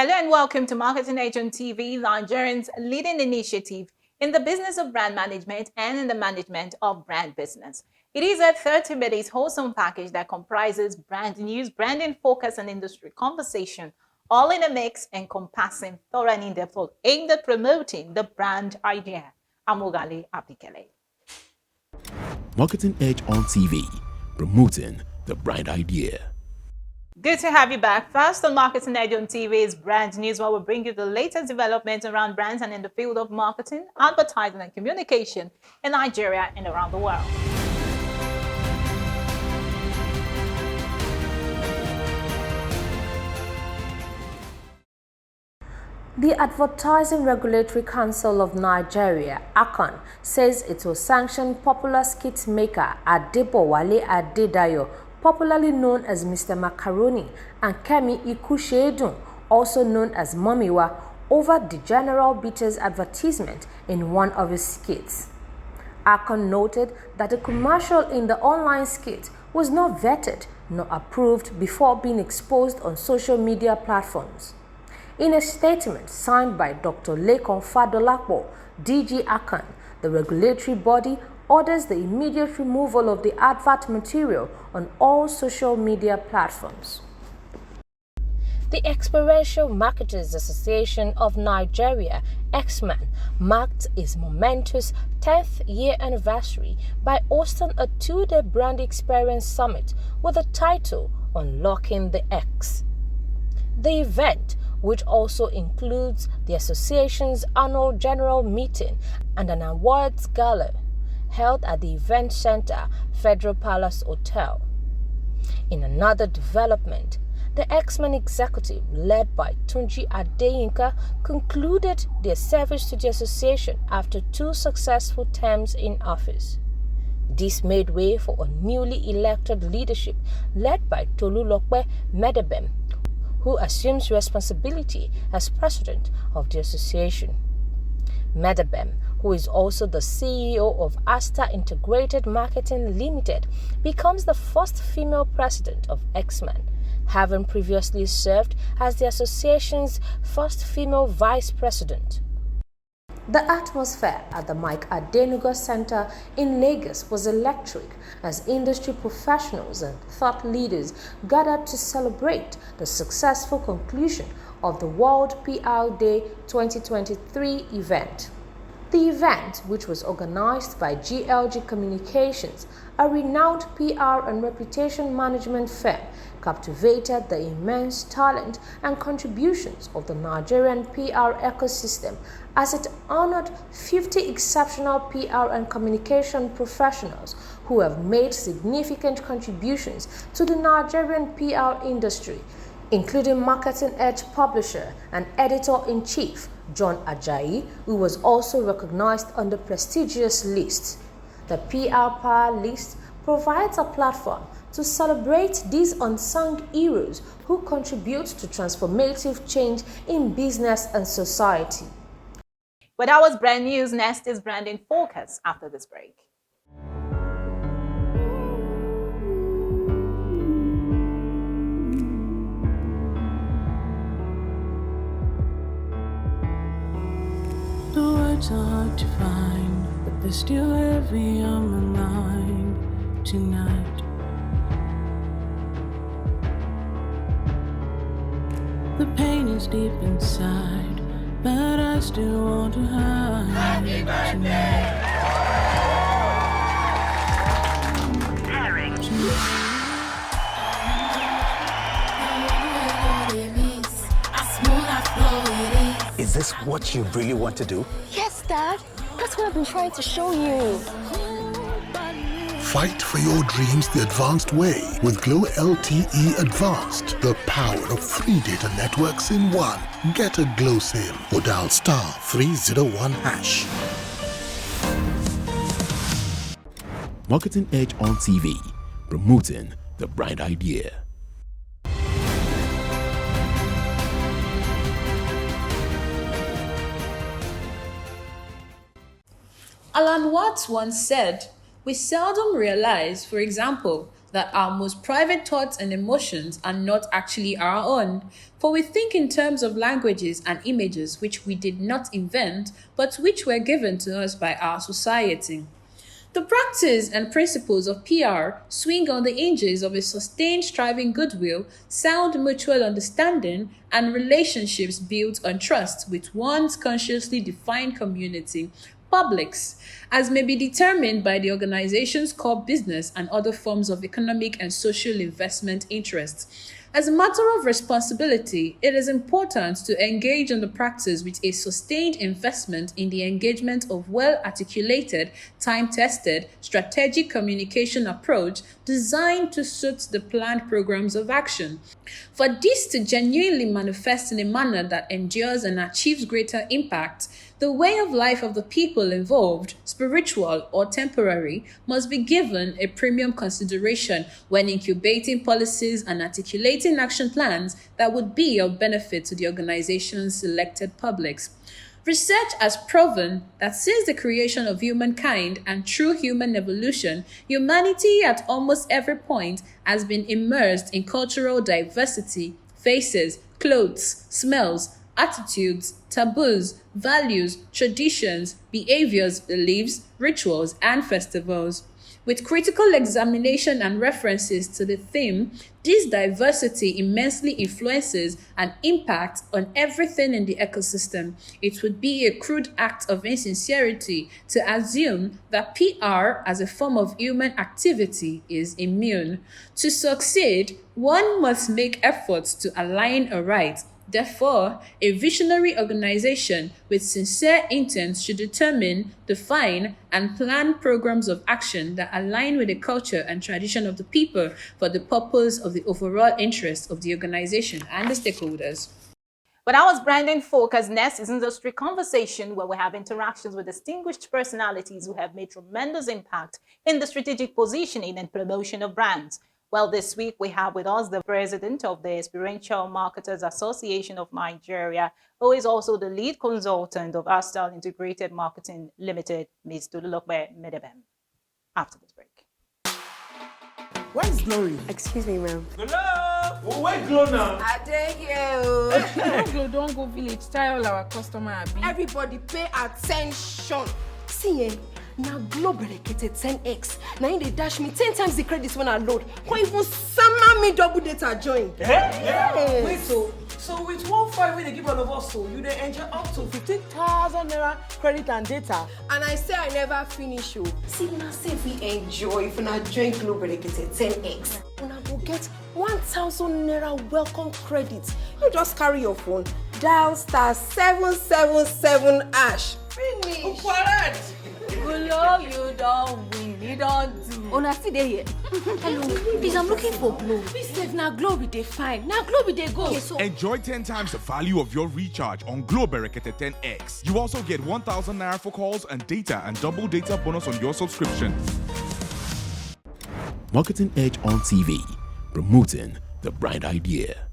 Hello and welcome to Marketing Edge on TV, Nigerians' leading initiative in the business of brand management and in the management of brand business. It is a 30 minutes wholesome package that comprises brand news, branding focus, and industry conversation, all in a mix encompassing thorough and in-depth aimed at promoting the brand idea. Amugali Abdikele. Marketing Edge on TV, promoting the brand idea. Good to have you back. First on Marketing Edge on TV's Brand News, where we bring you the latest developments around brands and in the field of marketing, advertising, and communication in Nigeria and around the world. The Advertising Regulatory Council of Nigeria, ACON, says it will sanction popular skit maker Adebowale Adedayo, popularly known as Mr. Macaroni, and Kemi Ikushedun, also known as Momiwa, over the General Bitters advertisement in one of his skits. ACON noted that the commercial in the online skit was not vetted nor approved before being exposed on social media platforms. In a statement signed by Dr. Lekon Fadolapo, DG ACON, the regulatory body orders the immediate removal of the advert material on all social media platforms. The Experiential Marketers Association of Nigeria, EXMAN, marked its momentous 10th year anniversary by hosting a 2-day brand experience summit with the title Unlocking the X. The event, which also includes the association's annual general meeting and an awards gala, held at the Event Center, Federal Palace Hotel. In another development, the EXMAN executive, led by Tunji Adeyinka, concluded their service to the association after 2 successful terms in office. This made way for a newly elected leadership led by Tolulope Medebem, who assumes responsibility as president of the association. Medebem, who is also the CEO of Asta Integrated Marketing Limited, becomes the first female president of EXMAN, having previously served as the association's first female vice president. The atmosphere at the Mike Adenuga Center in Lagos was electric as industry professionals and thought leaders gathered to celebrate the successful conclusion of the World PR Day 2023 event. The event, which was organized by GLG Communications, a renowned PR and reputation management firm, captivated the immense talent and contributions of the Nigerian PR ecosystem as it honored 50 exceptional PR and communication professionals who have made significant contributions to the Nigerian PR industry, including Marketing Edge publisher and editor-in-chief John Ajayi, who was also recognized on the prestigious list. The PR Power list provides a platform to celebrate these unsung heroes who contribute to transformative change in business and society. But that was brand news. Next is branding focus after this break. The words are hard to find, but they're still heavy on my mind tonight. The pain is deep inside, but I still want to hide tonight. Is this what you really want to do? Yes, Dad. That's what I've been trying to show you. Fight for your dreams the advanced way with Glow LTE Advanced. The power of 3 data networks in one. Get a Glow SIM or dial *301#. Marketing Edge on TV, promoting the brand idea. Alan Watts once said, "We seldom realize, for example, that our most private thoughts and emotions are not actually our own, for we think in terms of languages and images which we did not invent, but which were given to us by our society. The practice and principles of PR swing on the hinges of a sustained striving goodwill, sound mutual understanding, and relationships built on trust with one's consciously defined community, publics, as may be determined by the organization's core business and other forms of economic and social investment interests. As a matter of responsibility, it is important to engage in the practice with a sustained investment in the engagement of well-articulated, time-tested, strategic communication approach designed to suit the planned programs of action. For this to genuinely manifest in a manner that endures and achieves greater impact, the way of life of the people involved, spiritual or temporary, must be given a premium consideration when incubating policies and articulating action plans that would be of benefit to the organization's selected publics. Research has proven that since the creation of humankind and true human evolution, humanity at almost every point has been immersed in cultural diversity, faces, clothes, smells, attitudes, taboos, values, traditions, behaviors, beliefs, rituals, and festivals. With critical examination and references to the theme, this diversity immensely influences and impacts on everything in the ecosystem. It would be a crude act of insincerity to assume that PR as a form of human activity is immune. To succeed, one must make efforts to align aright. Therefore, a visionary organization with sincere intent should determine, define, and plan programs of action that align with the culture and tradition of the people for the purpose of the overall interest of the organization and the stakeholders. But our branding focus next is industry conversation, where we have interactions with distinguished personalities who have made tremendous impact in the strategic positioning and promotion of brands. Well, this week we have with us the president of the Experiential Marketers Association of Nigeria, who is also the lead consultant of Astal Integrated Marketing Limited, Ms. Tolulope Medebem. After this break. Where's Glory? Excuse me, ma'am. Glow! Where Glow now? I dare you. Glow, don't go village. Tell all our customer. Everybody pay attention. See, now Glow dedicated 10x. Now they dash me 10 times the credits when I load. Can't even summer me double data join. Yeah. Wait, so with 1.5 when they give all of us, so you they enjoy up to 15,000 naira credit and data. And I say I never finish you. See, now say if we enjoy if we not join Glow dedicated 10x. When I go get 1,000 naira welcome credit. You just carry your phone, dial *777#. Finish. Correct. Glow, you don't win. You don't do. Oh, now see they here. Hello, please, I'm looking for Glow. Be safe now, Glow be they fine. Now Glow be they go. Okay, so enjoy 10 times the value of your recharge on Glow Berekete 10X. You also get 1,000 naira for calls and data and double data bonus on your subscription. Marketing Edge on TV, promoting the bright idea.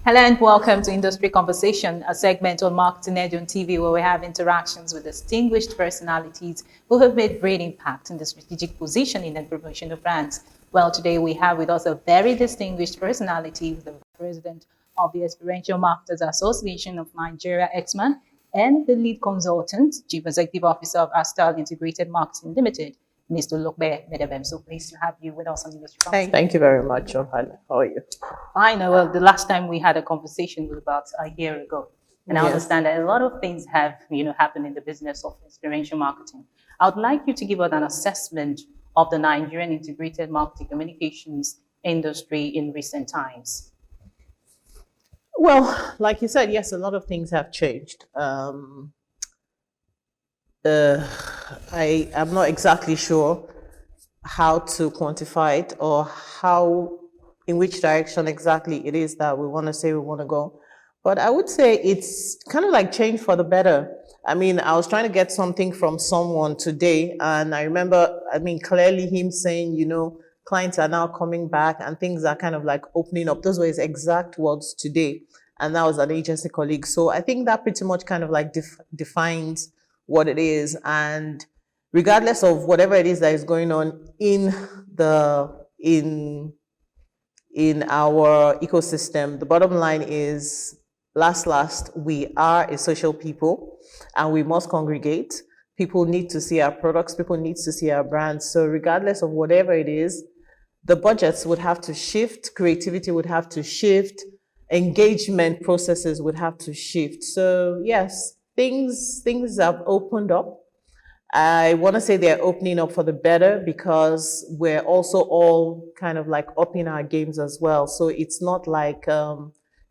Hello and welcome to Industry Conversation, a segment on Marketing Edge on TV where we have interactions with distinguished personalities who have made great impact in the strategic positioning and promotion of brands. Well, today we have with us a very distinguished personality, the president of the Experiential Marketers Association of Nigeria, Exman, and the lead consultant, Chief Executive Officer of Astal Integrated Marketing Limited, Mr. Tolulope Medebem. So pleased to have you with us on Industry Conversation. Thank you very much, John. How are you? Fine. Well, the last time we had a conversation was about a year ago. And I understand that a lot of things have, happened in the business of experiential marketing. I would like you to give us an assessment of the Nigerian integrated marketing communications industry in recent times. Well, like you said, yes, a lot of things have changed. I'm not exactly sure how to quantify it or in which direction exactly it is that we want to say we want to go. But I would say it's kind of like change for the better. I mean, I was trying to get something from someone today, and I remember, clearly him saying, clients are now coming back and things are kind of like opening up. Those were his exact words today. And that was an agency colleague. So I think that pretty much kind of like defines what it is. And regardless of whatever it is that is going on in our ecosystem, the bottom line is, last, we are a social people and we must congregate. People need to see our products, people need to see our brands. So regardless of whatever it is, the budgets would have to shift, creativity would have to shift, engagement processes would have to shift. So yes, things have opened up. I want to say they're opening up for the better because we're also all kind of like upping our games as well. So it's not like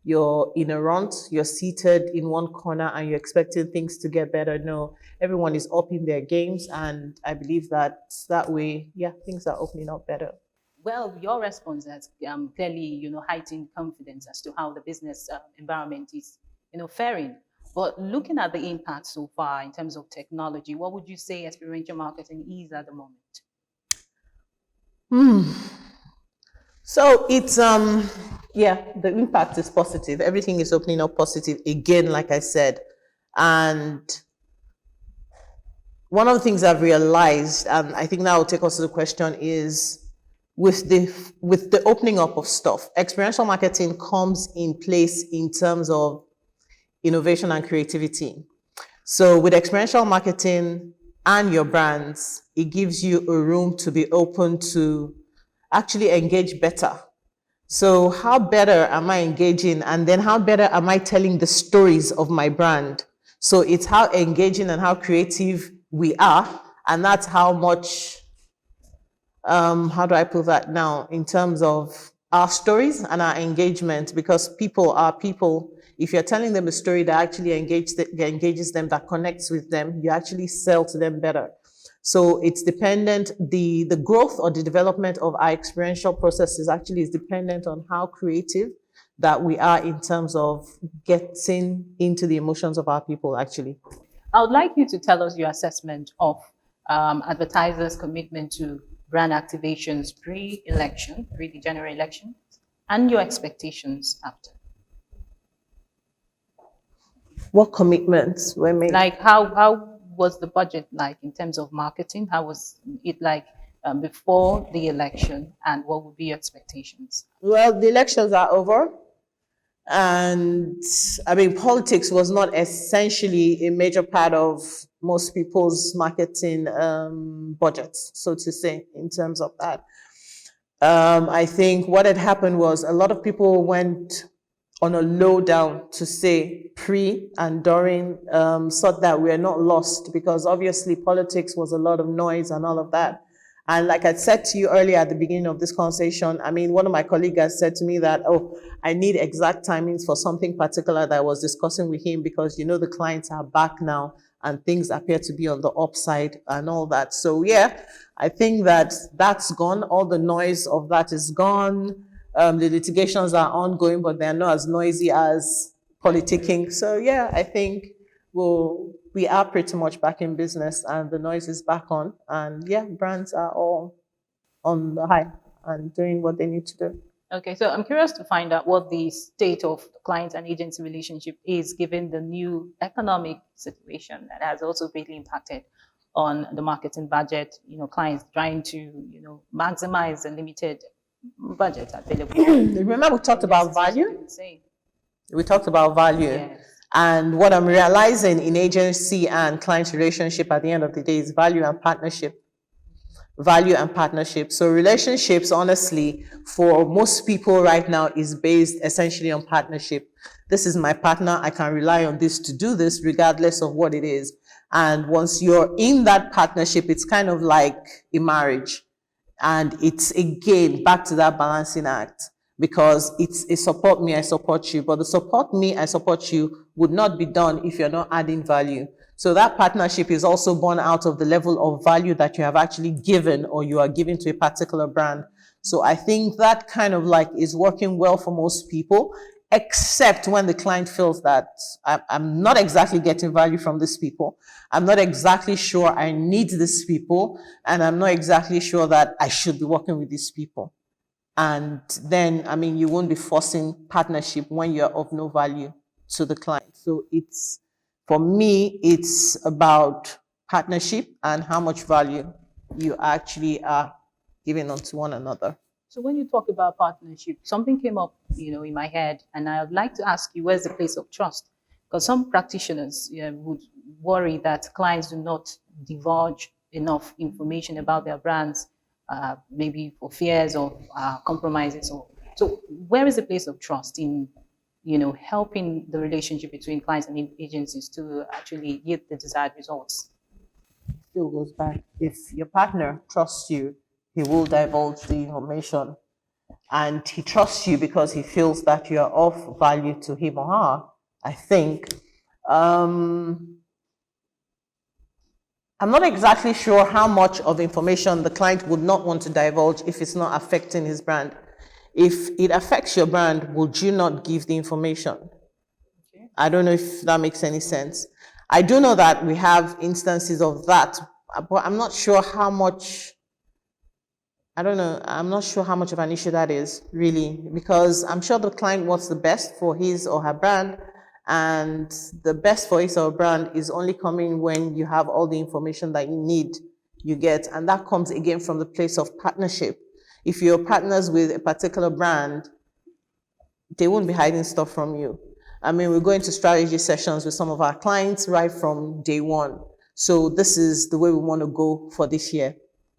you're in a runt, you're seated in one corner and you're expecting things to get better. No, everyone is upping their games, and I believe that way, yeah, things are opening up better. Well, your response has clearly, heightened confidence as to how the business environment is, faring. But looking at the impact so far in terms of technology, what would you say experiential marketing is at the moment? So it's, yeah, the impact is positive. Everything is opening up positive again, like I said. And one of the things I've realized, and I think that will take us to the question, is with the opening up of stuff, experiential marketing comes in place in terms of innovation and creativity. So with experiential marketing and your brands, it gives you a room to be open to actually engage better. So how better am I engaging, and then how better am I telling the stories of my brand? So it's how engaging and how creative we are, and that's how much, how do I put that now, in terms of our stories and our engagement, because people are people. If you're telling them a story that actually engages them, that connects with them, you actually sell to them better. So it's dependent, the growth or the development of our experiential processes actually is dependent on how creative that we are in terms of getting into the emotions of our people, actually. I would like you to tell us your assessment of advertisers' commitment to brand activations pre-election, pre the general election, and your expectations after. What commitments were made? Like how was the budget like in terms of marketing? How was it like before the election, and what would be your expectations? Well, the elections are over, and I mean, politics was not essentially a major part of most people's marketing budgets, so to say, in terms of that. I think what had happened was a lot of people went on a lowdown to say pre and during, so that we are not lost, because obviously politics was a lot of noise and all of that. And like I said to you earlier at the beginning of this conversation, I mean, one of my colleagues has said to me that, oh, I need exact timings for something particular that I was discussing with him, because the clients are back now and things appear to be on the upside and all that. So yeah, I think that that's gone. All the noise of that is gone. The litigations are ongoing, but they're not as noisy as politicking. So yeah, I think we are pretty much back in business and the noise is back on. And yeah, brands are all on the high and doing what they need to do. Okay, so I'm curious to find out what the state of the client and agency relationship is, given the new economic situation that has also greatly impacted on the marketing budget. Clients trying to, maximize the limited budget available. Remember, we talked about value? We talked about value. Yes. And what I'm realizing in agency and client relationship at the end of the day is value and partnership. Value and partnership. So relationships, honestly, for most people right now is based essentially on partnership. This is my partner. I can rely on this to do this regardless of what it is. And once you're in that partnership, it's kind of like a marriage. And it's, again, back to that balancing act, because it's a support me, I support you. But the support me, I support you would not be done if you're not adding value. So that partnership is also born out of the level of value that you have actually given or you are giving to a particular brand. So I think that kind of like is working well for most people, except when the client feels that I'm not exactly getting value from these people. I'm not exactly sure I need these people, and I'm not exactly sure that I should be working with these people. And then, I mean, you won't be forcing partnership when you're of no value to the client. So it's, For me, it's about partnership and how much value you actually are giving onto one another. So when you talk about partnership, something came up, in my head, and I would like to ask you, where's the place of trust? Because some practitioners would worry that clients do not divulge enough information about their brands, maybe for fears of compromises. So where is the place of trust in, helping the relationship between clients and agencies to actually yield the desired results? It still goes back. If your partner trusts you, he will divulge the information, and he trusts you because he feels that you are of value to him or her. I think I'm not exactly sure how much of information the client would not want to divulge if it's not affecting his brand. If it affects your brand, would you not give the information? Okay. I don't know if that makes any sense. I do know that we have instances of that, but I'm not sure how much. I don't know. I'm not sure how much of an issue that is, really, because I'm sure the client wants the best for his or her brand, and the best for his or her brand is only coming when you have all the information that you get, and that comes again from the place of partnership. If you're partners with a particular brand, they won't be hiding stuff from you. I mean, we go into strategy sessions with some of our clients right from day one. So this is the way we want to go for this year.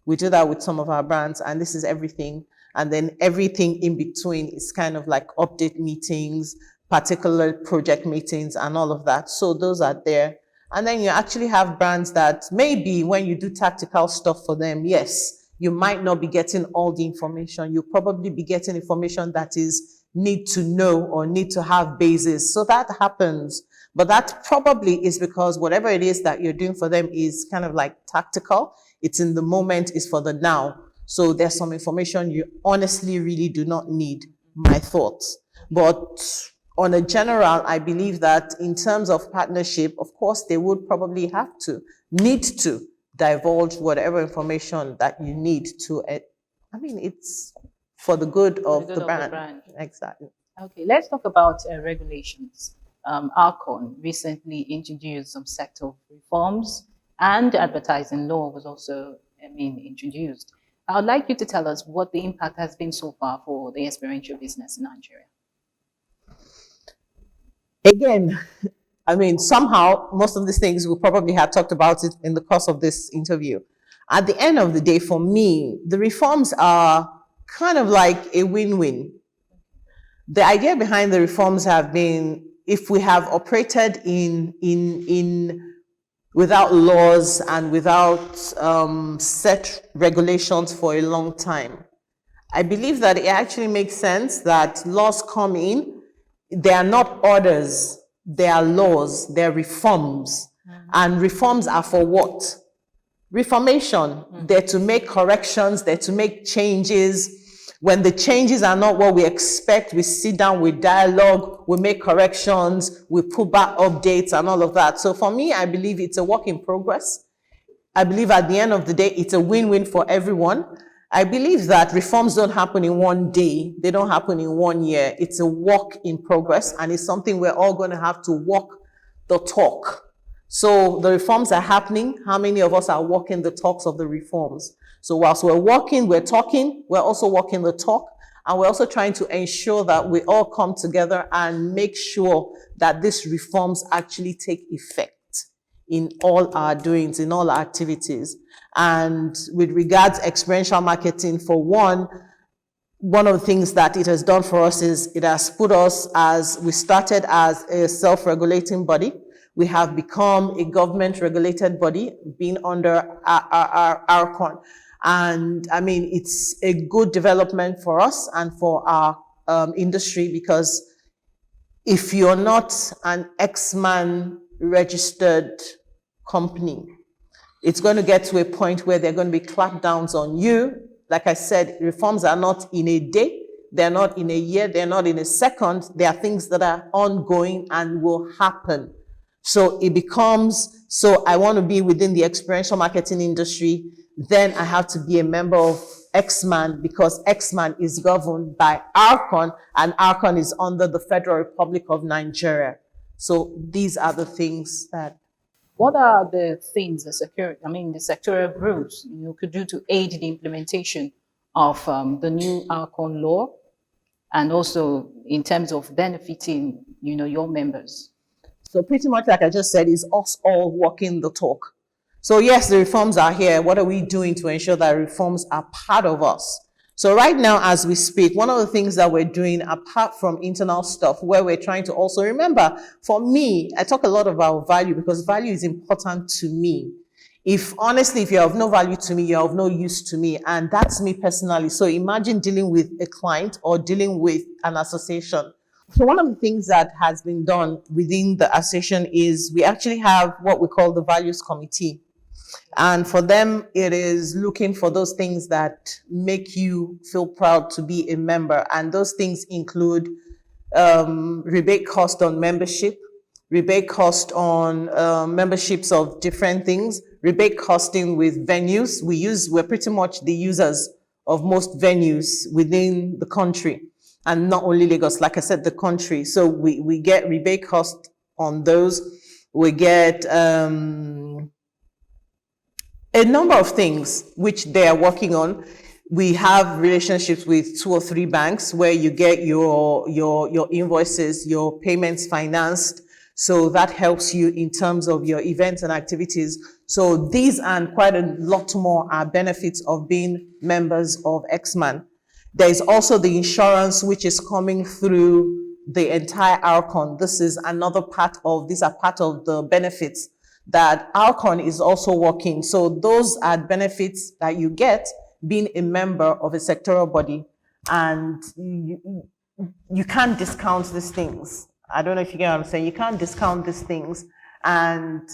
We do that with some of our brands, and this is everything. And then everything in between is kind of like update meetings, particular project meetings, and all of that. So those are there. And then you actually have brands that maybe when you do tactical stuff for them, yes, you might not be getting all the information. You'll probably be getting information that is need to know or need to have basis. So that happens. But that probably is because whatever it is that you're doing for them is kind of like tactical. It's in the moment, it's for the now. So there's some information you honestly really do not need, my thoughts. But on a general, I believe that in terms of partnership, of course, they would probably need to divulge whatever information that you need to, I mean, it's for the good of the brand. Exactly. Okay, let's talk about regulations. ARCON recently introduced some sector reforms, and advertising law was also, introduced. I would like you to tell us what the impact has been so far for the experiential business in Nigeria. Again, somehow most of these things we probably have talked about it in the course of this interview. At the end of the day, for me, the reforms are kind of like a win-win. The idea behind the reforms have been, if we have operated without laws and without set regulations for a long time, I believe that it actually makes sense that laws come in. They are not orders, they are laws, they're reforms. And reforms are for what? Reformation. They're to make corrections, they're to make changes. When the changes are not what we expect, we sit down, we dialogue, we make corrections, we put back updates and all of that. So for me, I believe it's a work in progress. I believe at the end of the day, it's a win-win for everyone. I believe that reforms don't happen in one day. They don't happen in 1 year. It's a work in progress, and it's something we're all going to have to walk the talk. So the reforms are happening. How many of us are walking the talks of the reforms? So whilst we're walking, we're talking, we're also walking the talk, and we're also trying to ensure that we all come together and make sure that these reforms actually take effect in all our doings, in all our activities. And with regards to experiential marketing, for one of the things that it has done for us is it has put us we started as a self-regulating body. We have become a government-regulated body, being under our ARCON. And it's a good development for us and for our industry, because if you're not an X-Man registered company, it's going to get to a point where there are going to be clampdowns on you. Like I said, reforms are not in a day, they're not in a year, they're not in a second. They are things that are ongoing and will happen. So it becomes, so I want to be within the experiential marketing industry, then I have to be a member of X-Man, because X-Man is governed by ARCON, and ARCON is under the Federal Republic of Nigeria. So these are the things that. What are the things the sectoral groups could do to aid the implementation of the new ALCON law, and also in terms of benefiting, your members? So pretty much like I just said, is us all walking the talk. So yes, the reforms are here. What are we doing to ensure that reforms are part of us? So right now, as we speak, one of the things that we're doing, apart from internal stuff, where we're trying to also remember, for me, I talk a lot about value because value is important to me. If you're of no value to me, you're of no use to me. And that's me personally. So imagine dealing with a client or dealing with an association. So one of the things that has been done within the association is we actually have what we call the values committee. And for them, it is looking for those things that make you feel proud to be a member. And those things include rebate cost on membership, rebate cost on memberships of different things, rebate costing with venues. We're pretty much the users of most venues within the country, and not only Lagos, like I said, the country. So we get rebate cost on those. We get a number of things which they are working on. We have relationships with 2 or 3 banks where you get your invoices, your payments financed. So that helps you in terms of your events and activities. So these and quite a lot more are benefits of being members of Xman. There's also the insurance, which is coming through the entire ALCON. These are part of the benefits that ALCON is also working. So those are benefits that you get being a member of a sectoral body, and you can't discount these things. I don't know if you get what I'm saying. You can't discount these things, and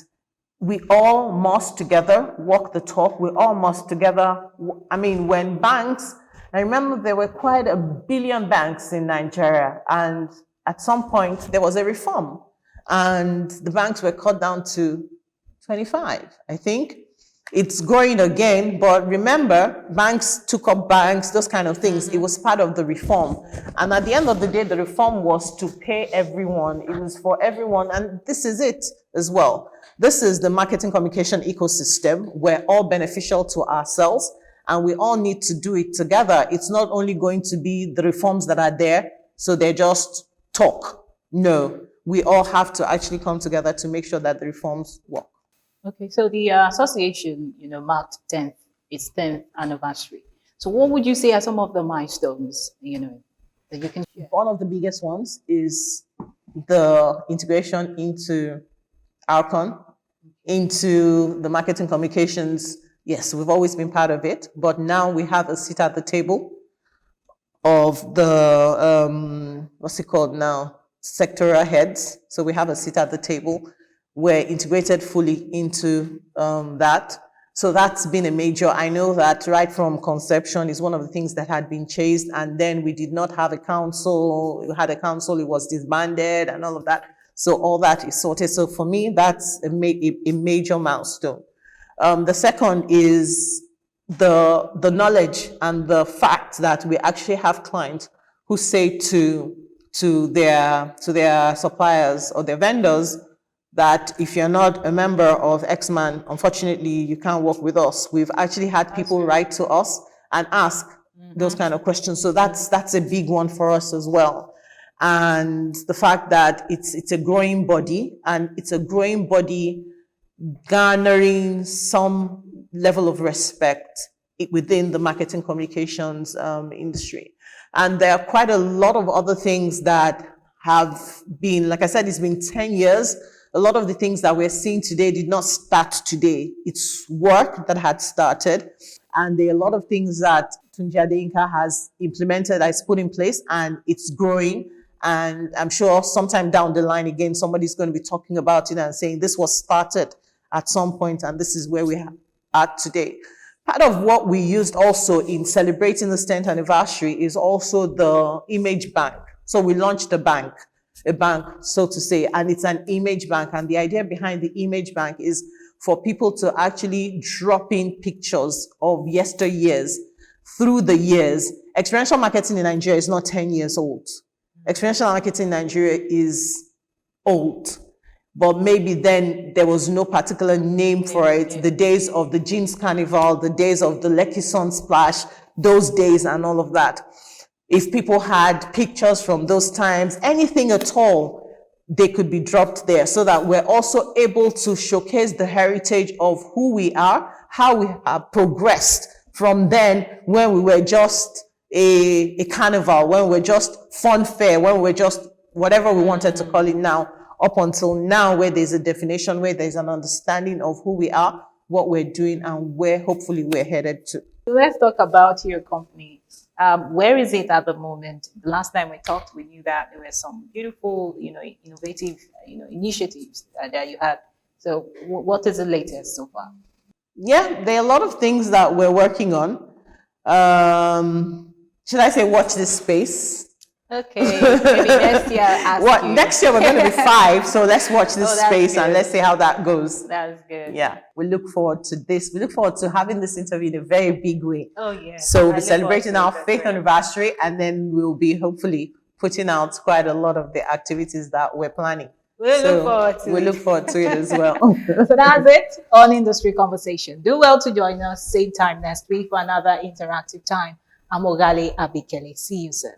we all must together walk the talk. We all must together. When banks, I remember there were quite 1 billion banks in Nigeria, and at some point there was a reform, and the banks were cut down to 25, I think. It's growing again, but remember, banks took up banks, those kind of things. It was part of the reform. And at the end of the day, the reform was to pay everyone. It was for everyone, and this is it as well. This is the marketing communication ecosystem. We're all beneficial to ourselves, and we all need to do it together. It's not only going to be the reforms that are there, so they just talk. No, we all have to actually come together to make sure that the reforms work. Okay, so the association, marked its 10th anniversary. So what would you say are some of the milestones, that you can share? One of the biggest ones is the integration into ALCON, into the marketing communications. Yes, we've always been part of it, but now we have a seat at the table of the, what's it called now? Sectoral heads. So we have a seat at the table. We're integrated fully into that. So that's been a major. I know that right from conception is one of the things that had been chased, and then we did not have a council. We had a council, it was disbanded and all of that. So all that is sorted. So for me, that's a major milestone. The second is the knowledge and the fact that we actually have clients who say to their suppliers or their vendors that if you're not a member of Xman, unfortunately, you can't work with us. We've actually had people write to us and ask those kind of questions. So that's a big one for us as well. And the fact that it's a growing body, and it's a growing body garnering some level of respect within the marketing communications industry. And there are quite a lot of other things that have been, like I said, it's been 10 years. A lot of the things that we're seeing today did not start today. It's work that had started. And there are a lot of things that Tunji Adeyinka has implemented, has put in place, and it's growing. And I'm sure sometime down the line, again, somebody's going to be talking about it and saying this was started at some point, and this is where we are today. Part of what we used also in celebrating this 10th anniversary is also the image bank. So we launched a bank, so to say, and it's an image bank. And the idea behind the image bank is for people to actually drop in pictures of yesteryears through the years. Experiential marketing in Nigeria is not 10 years old. Experiential marketing in Nigeria is old. But maybe then there was no particular name for it. The days of the Jeans Carnival, the days of the Lekki Sun Splash, those days and all of that. If people had pictures from those times, anything at all, they could be dropped there so that we're also able to showcase the heritage of who we are, how we have progressed from then when we were just a carnival, when we were just fun fair, when we were just whatever we wanted to call it now, up until now, where there's a definition, where there's an understanding of who we are, what we're doing, and where hopefully we're headed to. Let's talk about your company. Where is it at the moment? The last time we talked, we knew that there were some beautiful, innovative, initiatives that you had. So what is the latest so far? Yeah, there are a lot of things that we're working on. Should I say watch this space? Okay, maybe next year. Next year we're going to be 5, so let's watch this space good. And let's see how that goes. That's good. Yeah, we look forward to this. We look forward to having this interview in a very big way. Oh yeah. So we'll be celebrating our 5th anniversary, and then we'll be hopefully putting out quite a lot of the activities that we're planning. We look forward to it as well. So that's it on Industry Conversation. Do well to join us same time next week for another interactive time. I'm Ogali Abikele. See you soon.